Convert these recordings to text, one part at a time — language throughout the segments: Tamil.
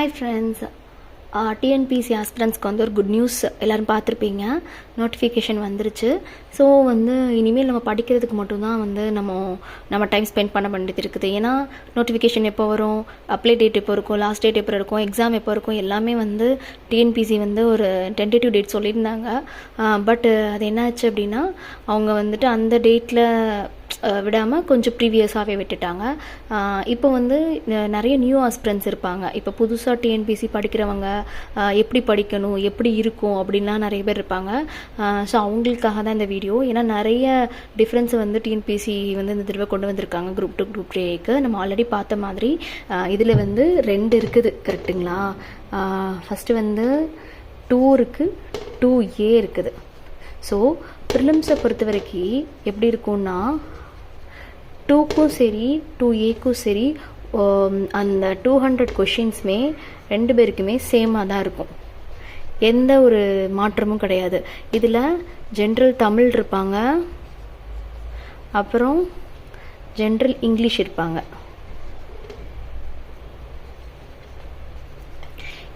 Hi friends, டிஎன்பிசி ஆஸ்பிரன்ஸ்க்கு வந்து ஒரு குட் நியூஸ் எல்லோரும் பார்த்துருப்பீங்க. நோட்டிஃபிகேஷன் வந்துருச்சு. ஸோ வந்து இனிமேல் நம்ம படிக்கிறதுக்கு மட்டும்தான் வந்து நம்ம டைம் ஸ்பெண்ட் பண்ண வேண்டியது இருக்குது. ஏன்னா நோட்டிஃபிகேஷன் எப்போ வரும், அப்ளை டேட் எப்போ இருக்கும், லாஸ்ட் டேட் எப்போ இருக்கும், எக்ஸாம் எப்போ இருக்கும், எல்லாமே வந்து டிஎன்பிசி வந்து ஒரு டென்டேட்டிவ் டேட் சொல்லியிருந்தாங்க. பட் அது என்னாச்சு அப்படின்னா அவங்க வந்துட்டு அந்த டேட்டில் விடாமல் கொஞ்சம் ப்ரீவியஸாகவே விட்டுட்டாங்க. இப்போ வந்து நிறைய நியூ ஆஸ்பிரன்ஸ் இருப்பாங்க. இப்போ புதுசாக டிஎன்பிசி படிக்கிறவங்க எப்படி படிக்கணும், எப்படி இருக்கும் அப்படின்லாம் நிறைய பேர் இருப்பாங்க. ஸோ அவங்களுக்காக தான் இந்த வீடியோ. ஏன்னா நிறைய டிஃப்ரென்ஸ் வந்து டிஎன்பிசி வந்து இந்த தடவை கொண்டு வந்திருக்காங்க குரூப் 2 குரூப் 3க்கு. நம்ம ஆல்ரெடி பார்த்த மாதிரி இதில் வந்து 2 இருக்குது, கரெக்டுங்களா? ஃபஸ்ட்டு வந்து 2 இருக்குது, 2A இருக்குது. ஸோ ப்ரிலிம்ஸை பொறுத்த வரைக்கும் எப்படி இருக்கும்னா 2க்கும் சரி 2Aக்கும் சரி அந்த 200 கொஷின்ஸுமே 2 பேருக்குமே சேமாக தான் இருக்கும். எந்த ஒரு மாற்றமும் கிடையாது. இதில் ஜென்ரல் தமிழ் இருப்பாங்க, அப்புறம் ஜென்ரல் இங்கிலீஷ் இருப்பாங்க.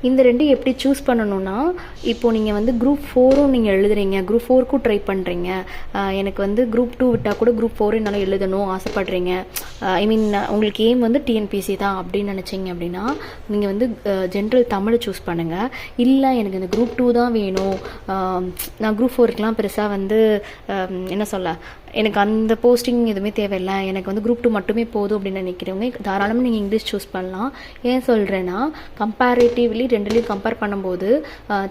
இந்த 2 எப்படி சூஸ் பண்ணணும்னா, இப்போது நீங்கள் வந்து குரூப் 4ம் நீங்கள் எழுதுறீங்க, குரூப் 4க்கும் ட்ரை பண்ணுறீங்க, எனக்கு வந்து குரூப் 2 விட்டால் கூட குரூப் 4 என்னால் எழுதணும் ஆசைப்படுறீங்க, ஐ மீன் உங்களுக்கு எய்ம் வந்து டிஎன்பிசி தான் அப்படின்னு நினச்சிங்க அப்படின்னா நீங்கள் வந்து ஜென்ரல் தமிழை சூஸ் பண்ணுங்கள். இல்லை எனக்கு இந்த குரூப் 2 தான் வேணும், நான் குரூப் 4க்குலாம் பெருசாக வந்து என்ன சொல்ல, எனக்கு அந்த போஸ்டிங் எதுவுமே தேவையில்லை, எனக்கு வந்து குரூப் 2 மட்டுமே போதும் அப்படின்னு நினைக்கிறவங்க தாராளமாக நீங்கள் இங்கிலீஷ் சூஸ் பண்ணலாம். ஏன் சொல்கிறேன்னா கம்பேரிட்டிவ்லி 2லேயும் கம்பேர் பண்ணும்போது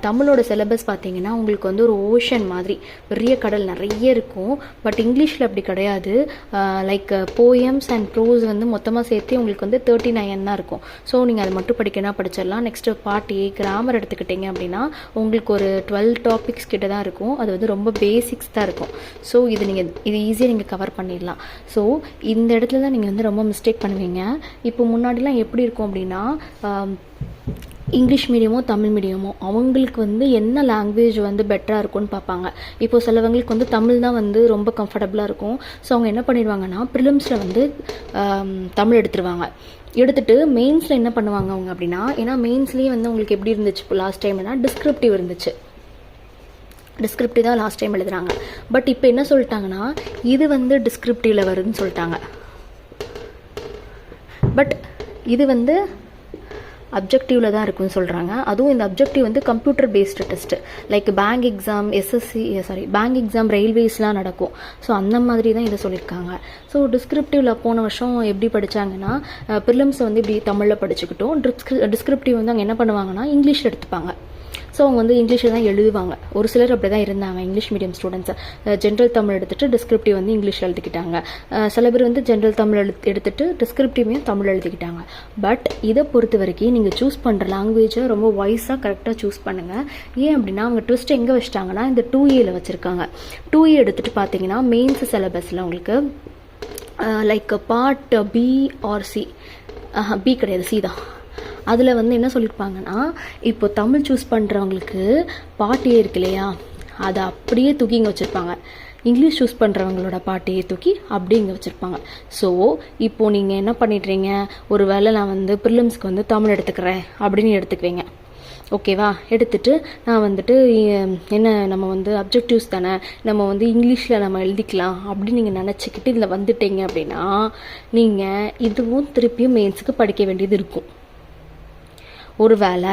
தமிழோட சிலபஸ் பார்த்தீங்கன்னா உங்களுக்கு வந்து ஒரு ஓஷன் மாதிரி பெரிய கடல் நிறைய இருக்கும். பட் இங்கிலீஷில் அப்படி கிடையாது. லைக் போயம்ஸ் அண்ட் ப்ரோஸ் வந்து மொத்தமாக சேர்த்து உங்களுக்கு வந்து 39 தான் இருக்கும். ஸோ நீங்கள் அதை மட்டும் படிக்கணும், படிச்சிடலாம். நெக்ஸ்ட்டு பார்ட் A கிராமர் எடுத்துக்கிட்டிங்க அப்படின்னா உங்களுக்கு ஒரு 12 டாபிக்ஸ் கிட்ட தான் இருக்கும். அது வந்து ரொம்ப பேசிக்ஸ் தான் இருக்கும். ஸோ இது ஈஸியாக நீங்கள் கவர் பண்ணிடலாம். ஸோ இந்த இடத்துல தான் நீங்கள் வந்து ரொம்ப மிஸ்டேக் பண்ணுவீங்க. இப்போ முன்னாடிலாம் எப்படி இருக்கும் அப்படின்னா இங்கிலீஷ் மீடியமோ தமிழ் மீடியமோ அவங்களுக்கு வந்து என்ன லாங்குவேஜ் வந்து பெட்டராக இருக்கும்னு பார்ப்பாங்க. இப்போ சிலவங்களுக்கு வந்து தமிழ் தான் வந்து ரொம்ப கம்ஃபர்டபுளாக இருக்கும். ஸோ அவங்க என்ன பண்ணிடுவாங்கன்னா ப்ரிலிம்ஸில் வந்து தமிழ் எடுத்துட்டு மெயின்ஸில் என்ன பண்ணுவாங்க அவங்க அப்படின்னா, ஏன்னா மெயின்ஸ்லேயே வந்து உங்களுக்கு எப்படி இருந்துச்சு இப்போ லாஸ்ட் டைம்னா டிஸ்கிரிப்டிவ் இருந்துச்சு, டிஸ்கிரிப்டிவ் தான் லாஸ்ட் டைம் எழுதுறாங்க. பட் இப்போ என்ன சொல்லிட்டாங்கன்னா இது வந்து டிஸ்கிரிப்டிவில் வருதுன்னு சொல்லிட்டாங்க. பட் இது வந்து அப்ஜெக்டிவில் தான் இருக்குன்னு சொல்கிறாங்க. அதுவும் இந்த அப்ஜெக்டிவ் வந்து computer based test, like bank exam, bank exam, ரயில்வேஸ்லாம் நடக்கும். ஸோ அந்த மாதிரி தான் இதை சொல்லியிருக்காங்க. ஸோ டிஸ்கிரிப்டிவில் போன வருஷம் எப்படி படித்தாங்கன்னா ப்ரிலிம்ஸை வந்து இப்படி தமிழில் படிச்சுக்கிட்டோம், டிஸ்கிரிப்டிவ் வந்து அவங்க என்ன பண்ணுவாங்கன்னா இங்கிலீஷில் எடுத்துப்பாங்க. ஸோ அவங்க வந்து இங்கிலீஷில் தான் எழுதுவாங்க. ஒரு சிலர் அப்படி தான் இருந்தாங்க இங்கிலீஷ் மீடியம் ஸ்டூடெண்ட்ஸை. ஜென்ரல் தமிழ் எடுத்துகிட்டு டிஸ்கிரிப்டிவ் வந்து இங்கிலீஷில் எழுதிக்கிட்டாங்க. சில பேர் வந்து ஜென்ரல் தமிழ் எடுத்துகிட்டு டிஸ்கிரிப்டிவையும் தமிழ் எழுதிக்கிட்டாங்க. பட் இதை பொறுத்த வரைக்கும் நீங்கள் சூஸ் பண்ணுற லாங்குவேஜை ரொம்ப வைஸாக கரெக்டாக சூஸ் பண்ணுங்கள். ஏன் அப்படின்னா அவங்க ட்விஸ்ட் எங்கே வச்சிட்டாங்கன்னா இந்த 2Aல வச்சுருக்காங்க. 2A எடுத்துகிட்டு பார்த்தீங்கன்னா மெயின்ஸ் சிலபஸில் உங்களுக்கு like part B or C, B கிடையாது C தான். அதில் வந்து என்ன சொல்லியிருப்பாங்கன்னா இப்போ தமிழ் சூஸ் பண்ணுறவங்களுக்கு பார்ட் A இருக்கு இல்லையா, அதை அப்படியே தூக்கி இங்கே வச்சுருப்பாங்க. இங்கிலீஷ் சூஸ் பண்ணுறவங்களோட பார்ட் A தூக்கி அப்படியே இங்கே வச்சுருப்பாங்க. ஸோ இப்போது நீங்கள் என்ன பண்ணிடுறீங்க, ஒரு வேளை நான் வந்து ப்ரிலிம்ஸ்க்கு வந்து தமிழ் எடுத்துக்கிறேன் அப்படின்னு எடுத்துக்குவீங்க, ஓகேவா? எடுத்துகிட்டு நான் வந்துட்டு என்ன நம்ம வந்து அப்ஜெக்டிவ்ஸ் தானே, நம்ம வந்து இங்கிலீஷில் நம்ம எழுதிக்கலாம் அப்படின்னு நீங்கள் நினச்சிக்கிட்டு இதில் வந்துட்டீங்க அப்படின்னா நீங்கள் இதுவும் திருப்பியும் மெயின்ஸுக்கு படிக்க வேண்டியது இருக்கும். ஒரு வேளை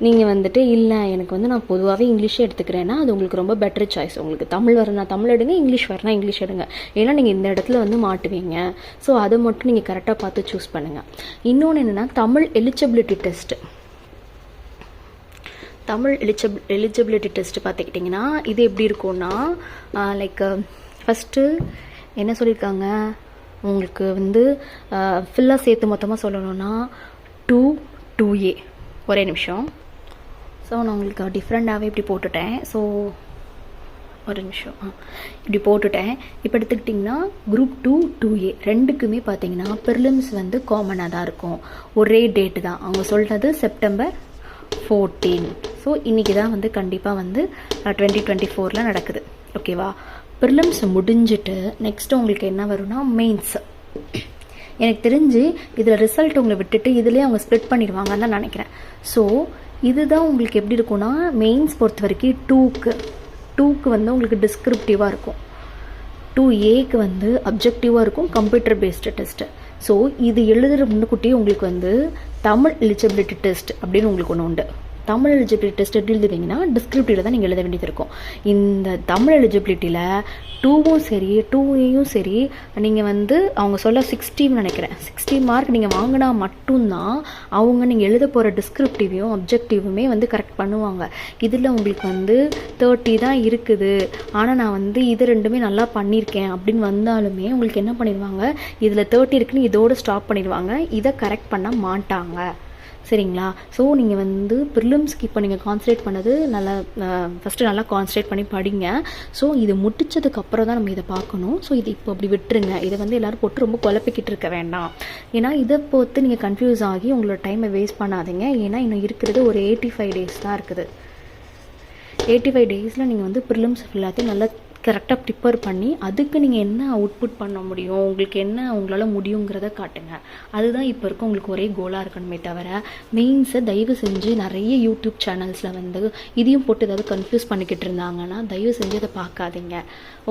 நீங்கள் வந்துட்டு இல்லை எனக்கு வந்து நான் பொதுவாகவே இங்கிலீஷே எடுத்துக்கிறேன்னா அது உங்களுக்கு ரொம்ப பெட்டர் சாய்ஸ். உங்களுக்கு தமிழ் வரனா தமிழ் எடுங்க, இங்கிலீஷ் வரனா இங்கிலீஷ் எடுங்க. ஏன்னா நீங்கள் இந்த இடத்துல வந்து மாட்டுவீங்க. ஸோ அதை மட்டும் நீங்கள் கரெக்டாக பார்த்து சூஸ் பண்ணுங்கள். இன்னொன்று என்னென்னா Tamil eligibility test. Tamil eligibility test பார்த்துக்கிட்டிங்கன்னா இது எப்படி இருக்கும்னா லைக் ஃபஸ்ட்டு என்ன சொல்லியிருக்காங்க உங்களுக்கு வந்து ஃபுல்லாக சேர்த்து மொத்தமாக சொல்லணும்னா 2A. ஒரே நிமிஷம். ஸோ நான் உங்களுக்கு டிஃப்ரெண்ட்டாகவே இப்படி போட்டுட்டேன். ஸோ ஒரு நிமிஷம் இப்படி போட்டுட்டேன். இப்போ எடுத்துக்கிட்டிங்கன்னா குரூப் 2 2A ரெண்டுக்குமே பார்த்தீங்கன்னா ப்ரிலிம்ஸ் வந்து காமனாக தான் இருக்கும். ஒரே டேட்டு தான் அவங்க சொல்கிறது September 14. ஸோ இன்றைக்கி தான் வந்து கண்டிப்பாக வந்து 2024 நடக்குது, ஓகேவா? ப்ரிலிம்ஸ் முடிஞ்சிட்டு நெக்ஸ்ட்டு உங்களுக்கு என்ன வரும்னா மெயின்ஸ். எனக்கு தெரிஞ்சு இதில் ரிசல்ட் உங்களை விட்டுட்டு இதுலேயே அவங்க ஸ்ப்ளிட் பண்ணிடுவாங்கன்னு தான் நினைக்கிறேன். ஸோ இதுதான் உங்களுக்கு எப்படி இருக்கும்னா, மெயின்ஸ் பொறுத்த வரைக்கும் டூக்கு வந்து உங்களுக்கு டிஸ்கிரிப்டிவாக இருக்கும், 2Aக்கு வந்து அப்ஜெக்டிவாக இருக்கும், கம்ப்யூட்டர் பேஸ்டு டெஸ்ட்டு. ஸோ இது எழுதுகிற முன்னுக்குட்டி உங்களுக்கு வந்து தமிழ் எலிஜிபிலிட்டி டெஸ்ட் அப்படின்னு உங்களுக்கு ஒன்று உண்டு. தமிழ் எலிஜிபிலிட்டி டெஸ்ட் எப்படி எழுதுவீங்கன்னா டிஸ்கிரிப்டிவில் தான் நீங்கள் எழுத வேண்டியது இருக்கும். இந்த தமிழ் எலிஜிபிலிட்டியில் 2வும் சரி 2Aயும் சரி நீங்கள் வந்து அவங்க சொல்ல 60 நினைக்கிறேன், 60 மார்க் நீங்கள் வாங்கினா மட்டும்தான் அவங்க நீங்கள் எழுத போகிற டிஸ்கிரிப்டிவையும் அப்ஜெக்டிவுமே வந்து கரெக்ட் பண்ணுவாங்க. இதில் உங்களுக்கு வந்து 30 தான் இருக்குது, ஆனால் நான் வந்து இது ரெண்டுமே நல்லா பண்ணியிருக்கேன் அப்படின்னு வந்தாலுமே உங்களுக்கு என்ன பண்ணிடுவாங்க, இதில் 30 இருக்குன்னு இதோடு ஸ்டாப் பண்ணிடுவாங்க, இதை கரெக்ட் பண்ண மாட்டாங்க. சரிங்களா? ஸோ நீங்கள் வந்து ப்ரிலிம்ஸ்க்கு இப்போ நீங்கள் கான்சன்ட்ரேட் பண்ணது நல்லா ஃபஸ்ட்டு நல்லா கான்சன்ட்ரேட் பண்ணி படிங்க. ஸோ இது முடிச்சதுக்கப்புறம் தான் நம்ம இதை பார்க்கணும். ஸோ இது இப்போ அப்படி விட்டுருங்க, இதை வந்து எல்லோரும் போட்டு ரொம்ப குழப்பிக்கிட்டு இருக்க வேண்டாம். ஏன்னா இதை பொறுத்து நீங்கள் கன்ஃபியூஸ் ஆகி உங்களோட டைமை வேஸ்ட் பண்ணாதீங்க. ஏன்னா இன்னும் இருக்கிறது ஒரு 85 டேஸ் தான் இருக்குது. 85 டேஸில் நீங்கள் வந்து ப்ரிலிம்ஸ் எல்லாத்தையும் நல்லா கரெக்டாக ப்ரிப்பேர் பண்ணி அதுக்கு நீங்கள் என்ன அவுட்புட் பண்ண முடியும், உங்களுக்கு என்ன உங்களால் முடியுங்கிறத காட்டுங்க. அதுதான் இப்போ இருக்க உங்களுக்கு ஒரே கோலாக இருக்கணுமே தவிர மெயின்ஸை தயவு செஞ்சு நிறைய யூடியூப் சேனல்ஸில் வந்து இதையும் போட்டு ஏதாவது கன்ஃபியூஸ் பண்ணிக்கிட்டு இருந்தாங்கன்னா தயவு செஞ்சு அதை பார்க்காதீங்க.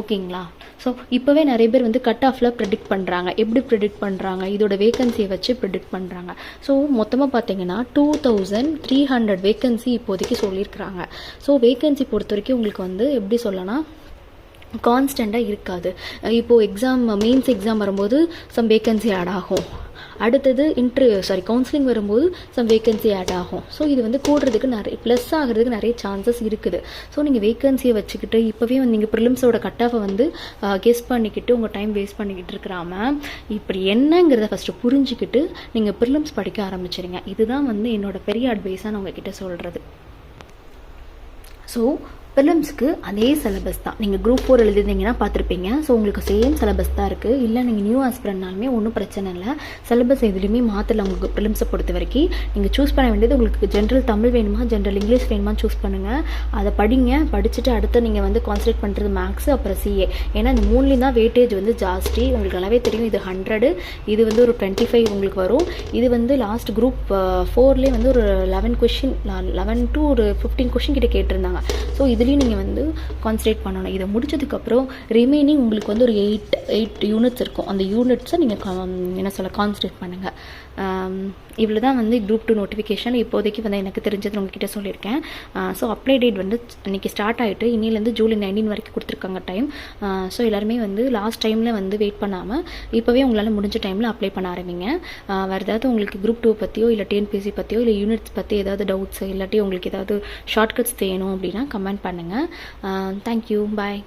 ஓகேங்களா? ஸோ இப்போவே நிறைய பேர் வந்து கட் ஆஃபில் ப்ரெடிக்ட் பண்ணுறாங்க. எப்படி ப்ரெடிக்ட் பண்ணுறாங்க, இதோட வேகன்சியை வச்சு ப்ரெடிக்ட் பண்ணுறாங்க. ஸோ மொத்தமாக பார்த்தீங்கன்னா 2300 வேகன்சி இப்போதைக்கு சொல்லியிருக்கிறாங்க. ஸோ வேகன்சி பொறுத்த வரைக்கும் உங்களுக்கு வந்து எப்படி சொல்லலாம், கான்ஸ்டண்ட்டாக இருக்காது. இப்போது மெயின்ஸ் எக்ஸாம் வரும்போது சம் வேகன்சி ஆட் ஆகும், அடுத்தது கவுன்சிலிங் வரும்போது சம் வேகன்சி ஆட் ஆகும். ஸோ இது வந்து கூடுறதுக்கு நிறைய ப்ளஸ் ஆகிறதுக்கு நிறைய சான்சஸ் இருக்குது. ஸோ நீங்கள் வேகன்சியை வச்சுக்கிட்டு இப்போவே வந்து நீங்கள் ப்ரிலிம்ஸோட கட் ஆஃபை வந்து கெஸ் பண்ணிக்கிட்டு உங்கள் டைம் வேஸ்ட் பண்ணிக்கிட்டு இருக்கிறாம இப்படி என்னங்கிறத ஃபஸ்ட்டு புரிஞ்சுக்கிட்டு நீங்கள் ப்ரிலிம்ஸ் படிக்க ஆரம்பிச்சிருங்க. இதுதான் வந்து என்னோட பெரிய அட்வைஸாக நான் உங்ககிட்ட சொல்கிறது. ஸோ ப்ரிலிம்ஸ்க்கு அதே சிலபஸ் தான். நீங்கள் குரூப் 4 எழுதிருந்தீங்கன்னா பார்த்துருப்பீங்க. ஸோ உங்களுக்கு சேம் சிலபஸ் தான் இருக்குது. இல்லை நீங்கள் நியூ ஆஸ்பிரண்ட்னாலுமே ஒன்றும் பிரச்சனை இல்லை, சிலபஸ் எதுலேயுமே மாற்றலை. உங்களுக்கு ப்ரிலிம்ஸை பொறுத்த வரைக்கும் நீங்கள் சூஸ் பண்ண வேண்டியது உங்களுக்கு ஜென்ரல் தமிழ் வேணுமா ஜென்ரல் இங்கிலீஷ் வேணுமா சூஸ் பண்ணுங்கள். அதை படிங்க. படிச்சுட்டு அடுத்து நீங்கள் வந்து கான்சன்ட்ரேட் பண்ணுறது மேக்ஸு அப்புறம் CA. ஏன்னா இந்த 3லேயும் தான் வெயிட்டேஜ் வந்து ஜாஸ்தி. உங்களுக்கு நல்லாவே தெரியும். இது 100, இது வந்து ஒரு 25 உங்களுக்கு வரும். இது வந்து லாஸ்ட் குரூப் 4லேயே வந்து ஒரு 11 to ஒரு 15 கொஷின் கிட்ட கேட்டிருந்தாங்க. ஸோ இதுலேயும் நீங்கள் வந்து கான்சன்ட்ரேட் பண்ணணும். இதை முடிச்சதுக்கப்புறம் ரிமைனிங் உங்களுக்கு வந்து ஒரு 8 யூனிட்ஸ் இருக்கும். அந்த யூனிட்ஸை நீங்கள் கான்சன்ட்ரேட் பண்ணுங்கள். இவ்வளோ தான் வந்து குரூப் 2 நோட்டிஃபிகேஷன் இப்போதைக்கு வந்து எனக்கு தெரிஞ்சது உங்ககிட்ட சொல்லியிருக்கேன். ஸோ அப்ளை டேட் வந்து இன்றைக்கி ஸ்டார்ட் ஆகிட்டு இன்னிலேருந்து ஜூலை 19 வரைக்கும் கொடுத்துருக்காங்க டைம். ஸோ எல்லாருமே வந்து லாஸ்ட் டைமில் வந்து வெயிட் பண்ணாமல் இப்போவே உங்களால் முடிஞ்ச டைமில் அப்ளை பண்ண ஆரம்பிங்க. வேறு ஏதாவது உங்களுக்கு குரூப் 2 பற்றியோ இல்லை TNPSC பற்றியோ இல்லை யூனிட்ஸ் பற்றி ஏதாவது டவுட்ஸ் இல்லாட்டி உங்களுக்கு ஏதாவது ஷார்ட்கட்ஸ் வேணும் அப்படின்னா கமெண்ட் பண்ணுங்கள். தேங்க்யூ, பாய்.